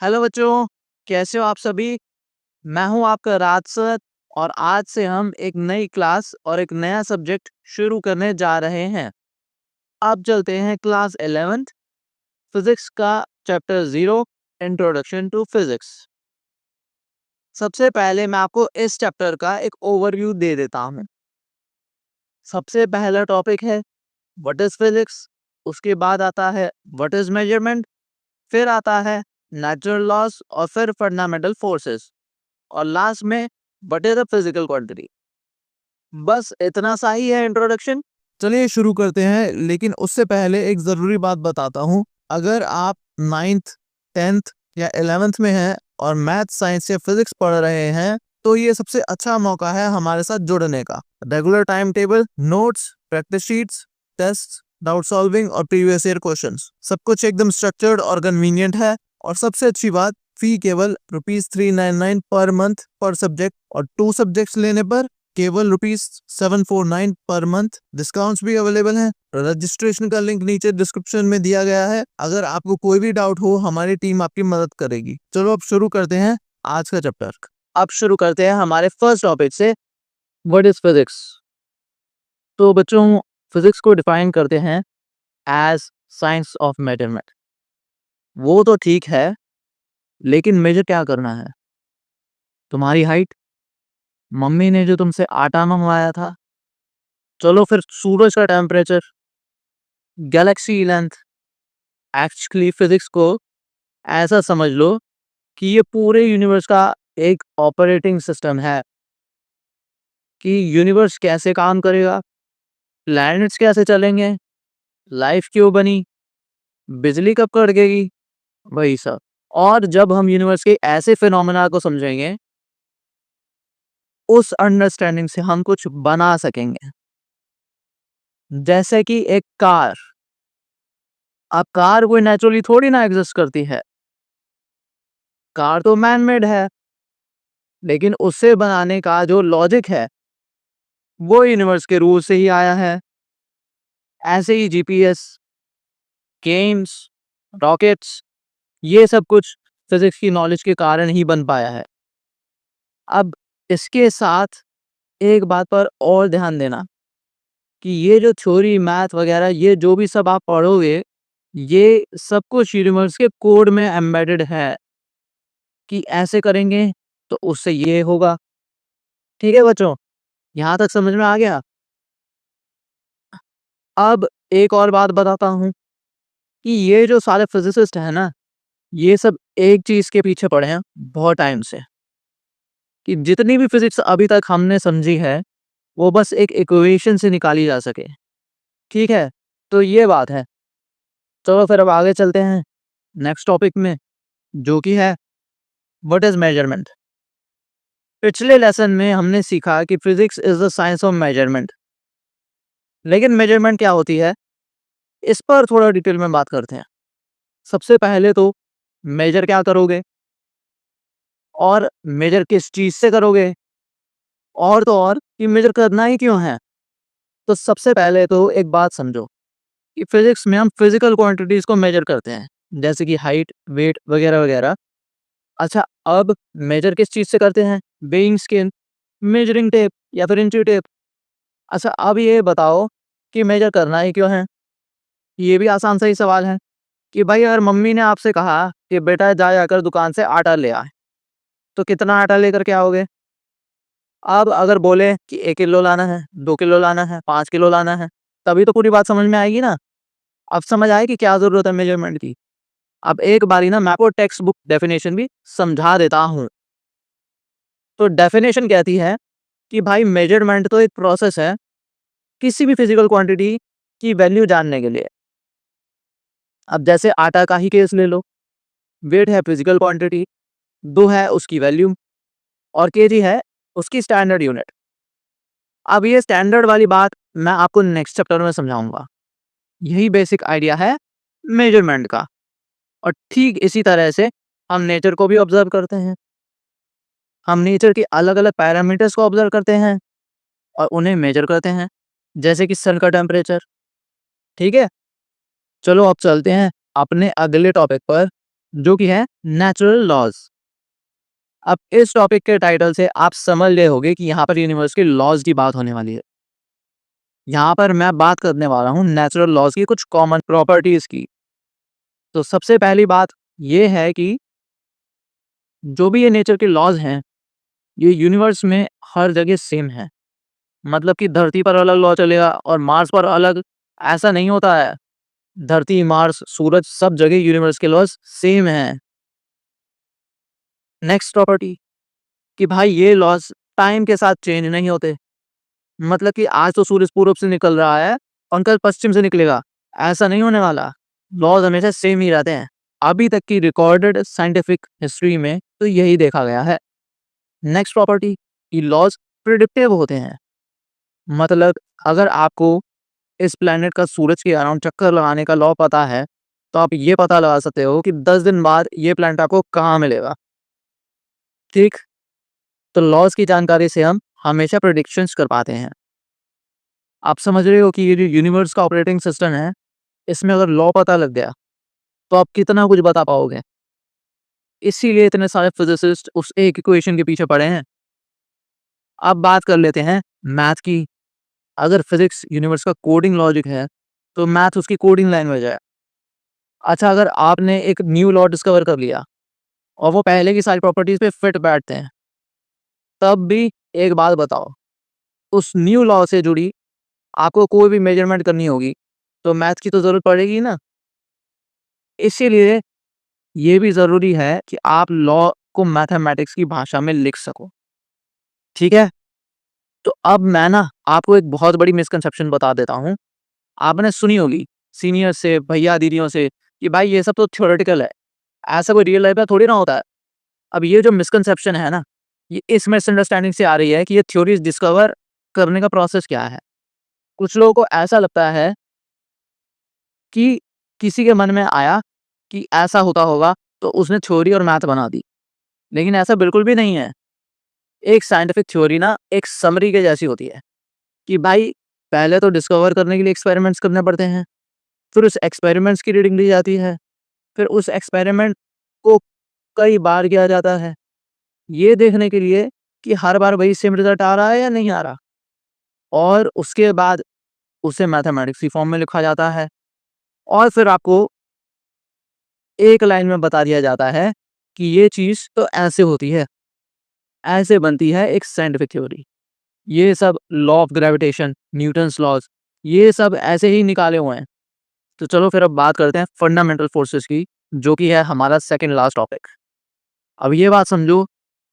Hello बच्चों, कैसे हो आप सभी। मैं हूं आपका राज सर और आज से हम एक नई क्लास और एक नया सब्जेक्ट शुरू करने जा रहे हैं। अब चलते हैं क्लास 11th फिजिक्स का चैप्टर 0 इंट्रोडक्शन टू फिजिक्स। सबसे पहले मैं आपको इस चैप्टर का एक ओवरव्यू दे देता हूं। सबसे पहला टॉपिक है व्हाट इज फिजिक्स, उसके बाद आता है व्हाट इज मेजरमेंट, फिर आता है नेचुरल लॉज और फिर फंडामेंटल फोर्सेस और लास्ट में what is a physical quantity. बस इतना सा ही है इंट्रोडक्शन। चलिए शुरू करते हैं, लेकिन उससे पहले एक ज़रूरी बात बताता हूँ। अगर आप 9th 10th या 11th में हैं और मैथ साइंस या फिजिक्स पढ़ रहे हैं तो ये सबसे अच्छा मौका है हमारे साथ जुड़ने का। Regular time table, notes, practice sheets, test, doubt solving और प्रीवियस ईयर क्वेश्चंस, सब कुछ एकदम स्ट्रक्चर्ड और कन्वीनियंट है। और सबसे अच्छी बात, फी केवल ₹399 पर मंथ पर सब्जेक्ट और 2 सब्जेक्ट्स लेने पर केवल ₹749 पर मंथ। डिस्काउंट्स भी अवेलेबल हैं। रजिस्ट्रेशन का लिंक नीचे डिस्क्रिप्शन में दिया गया है। अगर आपको कोई भी डाउट हो हमारी टीम आपकी मदद करेगी। चलो अब शुरू करते हैं आज का चैप्टर। अब शुरू करते हैं हमारे फर्स्ट टॉपिक से, व्हाट इज फिजिक्स। तो बच्चों, फिजिक्स को डिफाइन करते हैं एज साइंस ऑफ मेजरमेंट। वो तो ठीक है, लेकिन मेजर क्या करना है? तुम्हारी हाइट, मम्मी ने जो तुमसे आटा मंगवाया था, चलो फिर सूरज का temperature, Galaxy length. Actually physics को ऐसा समझ लो कि ये पूरे यूनिवर्स का एक ऑपरेटिंग सिस्टम है कि यूनिवर्स कैसे काम करेगा, प्लैनेट्स कैसे चलेंगे, लाइफ क्यों बनी, बिजली कब कड़केगी, वही सब। और जब हम यूनिवर्स के ऐसे फिनोमेना को समझेंगे, उस अंडरस्टैंडिंग से हम कुछ बना सकेंगे। जैसे कि एक कार। अब कार कोई नेचुरली थोड़ी ना एग्जिस्ट करती है, कार तो मैन मेड है, लेकिन उसे बनाने का जो लॉजिक है वो यूनिवर्स के रूल से ही आया है। ऐसे ही जीपीएस, गेम्स, रॉकेट्स, ये सब कुछ फिजिक्स की नॉलेज के कारण ही बन पाया है। अब इसके साथ एक बात पर और ध्यान देना कि ये जो थ्योरी, मैथ वगैरह, ये जो भी सब आप पढ़ोगे, ये सब कुछ यूनिवर्स के कोड में एम्बेडेड है कि ऐसे करेंगे तो उससे ये होगा। ठीक है बच्चों, यहाँ तक समझ में आ गया। अब एक और बात बताता हूँ कि ये जो सारे फिजिसिस्ट हैं ना, ये सब एक चीज के पीछे पड़े हैं बहुत टाइम से, कि जितनी भी फिजिक्स अभी तक हमने समझी है वो बस एक इक्वेशन से निकाली जा सके। ठीक है, तो ये बात है। चलो फिर अब आगे चलते हैं नेक्स्ट टॉपिक में, जो कि है व्हाट इज मेजरमेंट। पिछले लेसन में हमने सीखा कि physics is the science of measurement, लेकिन मेजरमेंट क्या होती है इस पर थोड़ा डिटेल में बात करते हैं। सबसे पहले तो मेजर क्या करोगे और मेजर किस चीज से करोगे, और तो और कि मेजर करना ही क्यों है। तो सबसे पहले तो एक बात समझो कि फिजिक्स में हम फिजिकल क्वांटिटीज को मेजर करते हैं, जैसे कि हाइट, वेट वगैरह वगैरह। अच्छा, अब मेजर किस चीज से करते हैं? बेइंग स्केल, मेजरिंग टेप या फिर इंची टेप। अच्छा, अब ये बताओ कि मेजर करना ही क्यों है। ये भी आसान सा ही सवाल है कि भाई अगर मम्मी ने आपसे कहा कि बेटा जा जाकर दुकान से आटा ले आए, तो कितना आटा लेकर के आओगे? अब अगर बोले कि 1 किलो लाना है, 2 किलो लाना है, 5 किलो लाना है, तभी तो पूरी बात समझ में आएगी ना। अब समझ आए कि क्या जरूरत है मेजरमेंट की। अब एक बारी ना मैं आपको टेक्स्ट बुक डेफिनेशन भी समझा देता हूँ। तो डेफिनेशन कहती है कि भाई मेजरमेंट तो एक प्रोसेस है किसी भी फिजिकल क्वांटिटी की वैल्यू जानने के लिए। अब जैसे आटा का ही केस ले लो, वेट है फिजिकल क्वांटिटी, 2 है उसकी वैल्यू और केजी है उसकी स्टैंडर्ड यूनिट। अब ये स्टैंडर्ड वाली बात मैं आपको नेक्स्ट चैप्टर में समझाऊंगा। यही बेसिक आइडिया है मेजरमेंट का। और ठीक इसी तरह से हम नेचर को भी ऑब्जर्व करते हैं। हम नेचर के अलग अलग पैरामीटर्स को ऑब्जर्व करते हैं और उन्हें मेजर करते हैं, जैसे कि सन का टेम्परेचर। ठीक है, चलो अब चलते हैं अपने अगले टॉपिक पर, जो कि है नेचुरल लॉज। अब इस टॉपिक के टाइटल से आप समझ गए होंगे कि यहाँ पर यूनिवर्स के लॉज की बात होने वाली है। यहाँ पर मैं बात करने वाला हूँ नेचुरल लॉज की कुछ कॉमन प्रॉपर्टीज की। तो सबसे पहली बात ये है कि जो भी ये नेचर के लॉज हैं, ये यूनिवर्स में हर जगह सेम है। मतलब कि धरती पर अलग लॉ चलेगा और मार्स पर अलग, ऐसा नहीं होता है। धरती, मार्स, सूरज, सब जगह यूनिवर्स के लॉज सेम हैं। नेक्स्ट प्रॉपर्टी कि भाई ये लॉज टाइम के साथ चेंज नहीं होते। मतलब कि आज तो सूरज पूरब से निकल रहा है और कल पश्चिम से निकलेगा, ऐसा नहीं होने वाला। लॉज हमेशा सेम ही रहते हैं। अभी तक की रिकॉर्डेड साइंटिफिक हिस्ट्री में तो यही देखा गया है। नेक्स्ट प्रॉपर्टी, ये लॉज प्रिडिक्टिव होते हैं। मतलब अगर आपको इस प्लेनेट का सूरज के अराउंड चक्कर लगाने का लॉ पता है, तो आप ये पता लगा सकते हो कि 10 दिन बाद ये प्लेनेट आपको कहाँ मिलेगा। ठीक, तो लॉज की जानकारी से हम हमेशा प्रिडिक्शंस कर पाते हैं। आप समझ रहे हो कि ये जो यूनिवर्स का ऑपरेटिंग सिस्टम है, इसमें अगर लॉ पता लग गया तो आप कितना कुछ बता पाओगे। इसीलिए इतने सारे फिजिसिस्ट उस एक इक्वेशन के पीछे पड़े हैं। अब बात कर लेते हैं मैथ की। अगर फिजिक्स यूनिवर्स का कोडिंग लॉजिक है, तो मैथ उसकी कोडिंग लैंग्वेज है। अच्छा, अगर आपने एक न्यू लॉ डिस्कवर कर लिया और वो पहले की सारी प्रॉपर्टीज पे फिट बैठते हैं, तब भी एक बात बताओ, उस न्यू लॉ से जुड़ी आपको कोई भी मेजरमेंट करनी होगी तो मैथ की तो जरूरत पड़ेगी ना। इसीलिए ये भी जरूरी है कि आप लॉ को मैथमेटिक्स की भाषा में लिख सको। ठीक है, तो अब मैं ना आपको एक बहुत बड़ी मिसकंसेप्शन बता देता हूँ। आपने सुनी होगी सीनियर से, भैया दीदियों से, कि भाई ये सब तो थ्योरेटिकल है, ऐसा कोई रियल लाइफ में थोड़ी ना होता है। अब ये जो मिसकंसेप्शन है ना, ये इस मिसअंडरस्टैंडिंग से आ रही है कि ये थ्योरीज डिस्कवर करने का प्रोसेस क्या है। कुछ लोगों को ऐसा लगता है कि किसी के मन में आया कि ऐसा होता होगा, तो उसने थ्योरी और मैथ बना दी। लेकिन ऐसा बिल्कुल भी नहीं है। एक साइंटिफिक थ्योरी ना एक समरी के जैसी होती है कि भाई पहले तो डिस्कवर करने के लिए एक्सपेरिमेंट्स करने पड़ते हैं, फिर उस एक्सपेरिमेंट्स की रीडिंग ली जाती है, फिर उस एक्सपेरिमेंट को कई बार किया जाता है, ये देखने के लिए कि हर बार वही सेम रिजल्ट आ रहा है या नहीं आ रहा। और उसके बाद उसे मैथमेटिक्स की फॉर्म में लिखा जाता है और फिर आपको एक लाइन में बता दिया जाता है कि ये चीज़ तो ऐसे होती है, ऐसे बनती है एक साइंटिफिक थ्योरी। ये सब law of gravitation, Newton's laws, ये सब ऐसे ही निकाले हुए हैं। तो चलो फिर अब बात करते हैं फंडामेंटल फोर्सेस की, जो कि है हमारा सेकंड लास्ट टॉपिक। अब ये बात समझो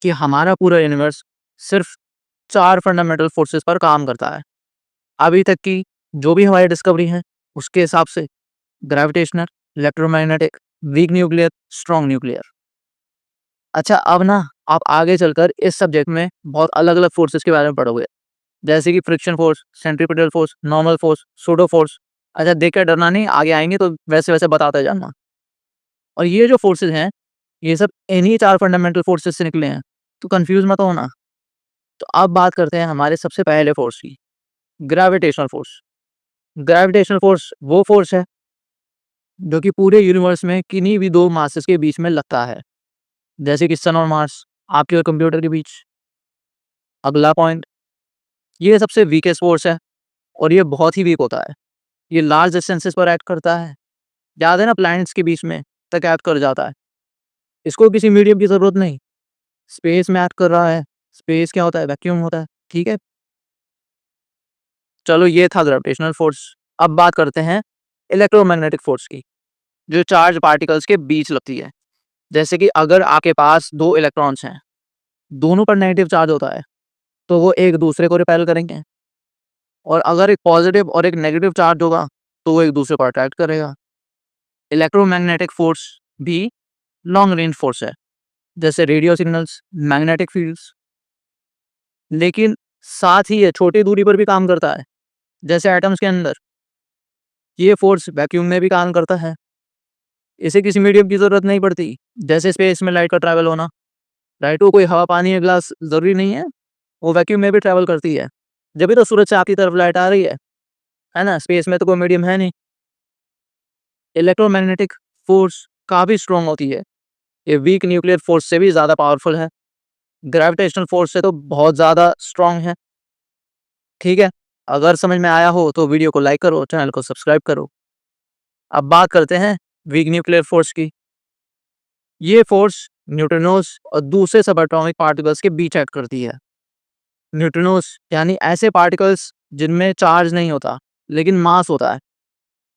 कि हमारा पूरा यूनिवर्स सिर्फ 4 फंडामेंटल फोर्सेस पर काम करता है। अभी तक की जो भी हमारी डिस्कवरी है उसके हिसाब से gravitational, electromagnetic, weak nuclear, strong nuclear. अच्छा, अब ना आप आगे चलकर इस सब्जेक्ट में बहुत अलग अलग फोर्सेस के बारे में पढ़ोगे, जैसे कि friction force, centripetal force, normal force, pseudo force. अच्छा, देख कर डरना नहीं, आगे आएंगे तो वैसे वैसे बताते जाना। और ये जो फोर्सेस हैं, ये सब इन्हीं 4 फंडामेंटल फोर्सेस से निकले हैं, तो कंफ्यूज मत होना। तो अब बात करते हैं हमारे सबसे पहले फोर्स की, ग्रेविटेशनल फोर्स। ग्रेविटेशनल फोर्स वो फोर्स है जो कि पूरे यूनिवर्स में किन्हीं भी 2 मासेस के बीच में लगता है, जैसे कि सन और मार्स, आपके और कंप्यूटर के बीच। अगला पॉइंट, ये सबसे वीकेस्ट फोर्स है और ये बहुत ही वीक होता है। ये लार्ज डिस्टेंसेस पर एक्ट करता है, ज़्यादा ना प्लैनेट्स के बीच में तक एक्ट कर जाता है। इसको किसी मीडियम की ज़रूरत नहीं, स्पेस में एक्ट कर रहा है। स्पेस क्या होता है? वैक्यूम होता है। ठीक है, चलो ये था ग्रेविटेशनल फोर्स। अब बात करते हैं इलेक्ट्रोमैग्नेटिक फोर्स की, जो चार्ज पार्टिकल्स के बीच लगती है। जैसे कि अगर आपके पास 2 इलेक्ट्रॉन्स हैं, दोनों पर नेगेटिव चार्ज होता है, तो वो एक दूसरे को रिपेल करेंगे। और अगर एक पॉजिटिव और एक नेगेटिव चार्ज होगा, तो वो एक दूसरे को अट्रैक्ट करेगा। इलेक्ट्रोमैग्नेटिक फोर्स भी लॉन्ग रेंज फोर्स है, जैसे रेडियो सिग्नल्स, मैग्नेटिक फील्ड्स। लेकिन साथ ही ये छोटी दूरी पर भी काम करता है, जैसे एटम्स के अंदर। ये फोर्स वैक्यूम में भी काम करता है, इसे किसी मीडियम की जरूरत नहीं पड़ती, जैसे स्पेस में लाइट का ट्रैवल होना। लाइट को कोई हवा, पानी या ग्लास जरूरी नहीं है, वो वैक्यूम में भी ट्रैवल करती है। जब भी तो सूरज से आपकी तरफ लाइट आ रही है ना? स्पेस में तो कोई मीडियम है नहीं। इलेक्ट्रोमैग्नेटिक फोर्स काफ़ी स्ट्रॉन्ग होती है। ये वीक न्यूक्लियर फोर्स से भी ज़्यादा पावरफुल है। ग्रेविटेशनल फोर्स से तो बहुत ज़्यादा स्ट्रॉन्ग है। ठीक है, अगर समझ में आया हो तो वीडियो को लाइक करो, चैनल को सब्सक्राइब करो। अब बात करते हैं वीक न्यूक्लियर फोर्स की। ये फोर्स न्यूट्रिनोज और दूसरे सब एटॉमिक पार्टिकल्स के बीच एक्ट करती है। न्यूट्रिनोज यानी ऐसे पार्टिकल्स जिनमें चार्ज नहीं होता लेकिन मास होता है,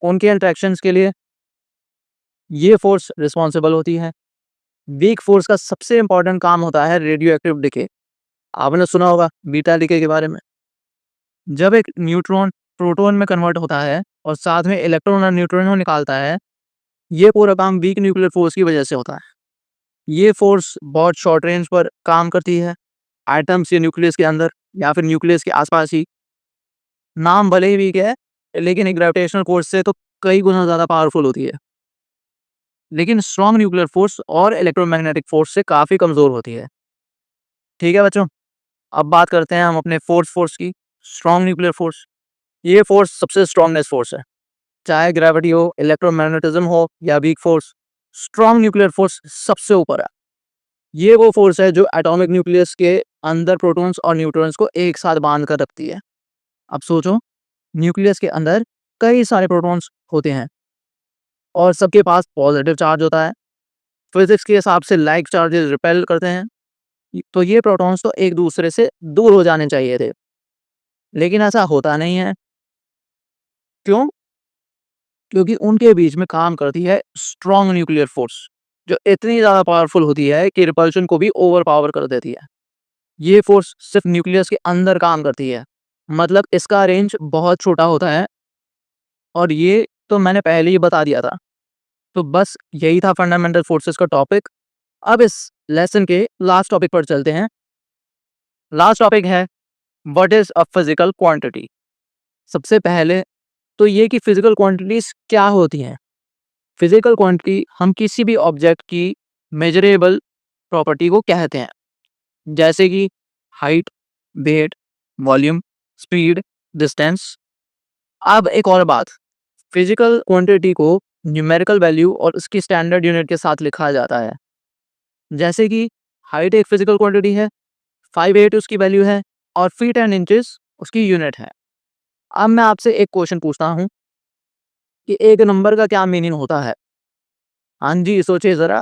उनके इंटरेक्शंस के लिए ये फोर्स रिस्पॉन्सिबल होती है। वीक फोर्स का सबसे इंपॉर्टेंट काम होता है रेडियो एक्टिव डिके। आपने सुना होगा बीटा डिके के बारे में। जब एक न्यूट्रॉन प्रोटॉन में कन्वर्ट होता है और साथ में इलेक्ट्रॉन और न्यूट्रॉन निकालता है, ये पूरा काम वीक न्यूक्लियर फोर्स की वजह से होता है। ये फोर्स बहुत शॉर्ट रेंज पर काम करती है, एटम्स या न्यूक्लियस के अंदर या फिर न्यूक्लियस के आसपास ही। नाम भले ही वीक है लेकिन एक ग्रेविटेशनल फोर्स से तो कई गुना ज़्यादा पावरफुल होती है। लेकिन स्ट्रॉन्ग न्यूक्लियर फोर्स और इलेक्ट्रोमैग्नेटिक फोर्स से काफ़ी कमज़ोर होती है। ठीक है बच्चों, अब बात करते हैं हम अपने फोर्स की। स्ट्रॉन्ग न्यूक्लियर फोर्स, ये फोर्स सबसे स्ट्रॉन्गनेस फोर्स है। चाहे ग्रेविटी हो, इलेक्ट्रोमैग्नेटिज्म हो या weak force, strong nuclear force सबसे ऊपर है। ये वो फोर्स है जो एटॉमिक न्यूक्लियस के अंदर प्रोटॉन्स और न्यूट्रॉन्स को एक साथ बांध कर रखती है। अब सोचो, न्यूक्लियस के अंदर कई सारे प्रोटॉन्स होते हैं और सबके पास पॉजिटिव चार्ज होता है। फिजिक्स के हिसाब से लाइक चार्जेस रिपेल करते हैं, तो ये प्रोटॉन्स तो एक दूसरे से दूर हो जाने चाहिए थे, लेकिन ऐसा होता नहीं है। क्यों? क्योंकि उनके बीच में काम करती है स्ट्रॉन्ग न्यूक्लियर फोर्स, जो इतनी ज़्यादा पावरफुल होती है कि रिपल्शन को भी ओवर पावर कर देती है। ये फोर्स सिर्फ न्यूक्लियस के अंदर काम करती है, मतलब इसका रेंज बहुत छोटा होता है, और ये तो मैंने पहले ही बता दिया था। तो बस यही था फंडामेंटल फोर्सेस का टॉपिक। अब इस लेसन के लास्ट टॉपिक पर चलते हैं। लास्ट टॉपिक है what is a physical quantity. सबसे पहले तो ये कि फिजिकल क्वांटिटीज क्या होती हैं। फिजिकल क्वांटिटी हम किसी भी ऑब्जेक्ट की मेजरेबल प्रॉपर्टी को कहते हैं, जैसे कि height, weight, volume, speed, distance. अब एक और बात, फिजिकल क्वांटिटी को न्यूमेरिकल वैल्यू और उसकी स्टैंडर्ड यूनिट के साथ लिखा जाता है। जैसे कि हाइट एक फिजिकल क्वांटिटी है, 5'8" उसकी वैल्यू है और फीट एंड इंचेस उसकी यूनिट है। अब मैं आपसे एक क्वेश्चन पूछता हूँ कि एक नंबर का क्या मीनिंग होता है। हाँ जी, सोचिए ज़रा।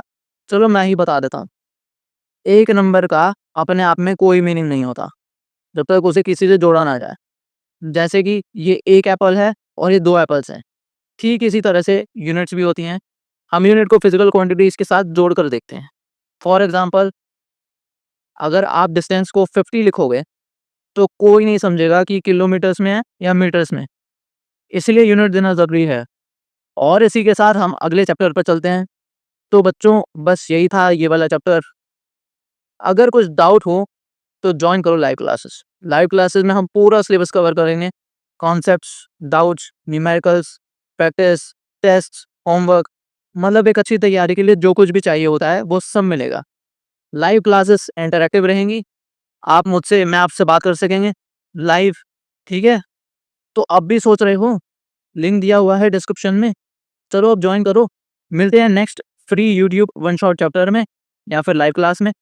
चलो मैं ही बता देता हूँ। एक नंबर का अपने आप में कोई मीनिंग नहीं होता जब तक उसे किसी से जोड़ा ना जाए। जैसे कि ये एक एप्पल है और ये 2 एप्पल्स हैं। ठीक इसी तरह से यूनिट्स भी होती हैं। हम यूनिट को फिजिकल क्वांटिटीज़ के साथ जोड़ कर देखते हैं। फॉर एग्जांपल, अगर आप डिस्टेंस को 50 लिखोगे तो कोई नहीं समझेगा कि किलोमीटर्स में है या मीटर्स में। इसलिए यूनिट देना ज़रूरी है। और इसी के साथ हम अगले चैप्टर पर चलते हैं। तो बच्चों, बस यही था ये वाला चैप्टर। अगर कुछ डाउट हो तो ज्वाइन करो लाइव क्लासेस। लाइव क्लासेस में हम पूरा सिलेबस कवर करेंगे। Concepts, doubts, numericals, practice, test, homework, मतलब एक अच्छी तैयारी के लिए जो कुछ भी चाहिए होता है वो सब मिलेगा। लाइव क्लासेस इंटरैक्टिव रहेंगी। मैं आपसे बात कर सकेंगे लाइव। ठीक है, तो अब भी सोच रहे हो, लिंक दिया हुआ है डिस्क्रिप्शन में। चलो अब ज्वाइन करो। मिलते हैं next free YouTube one shot chapter में या फिर लाइव क्लास में।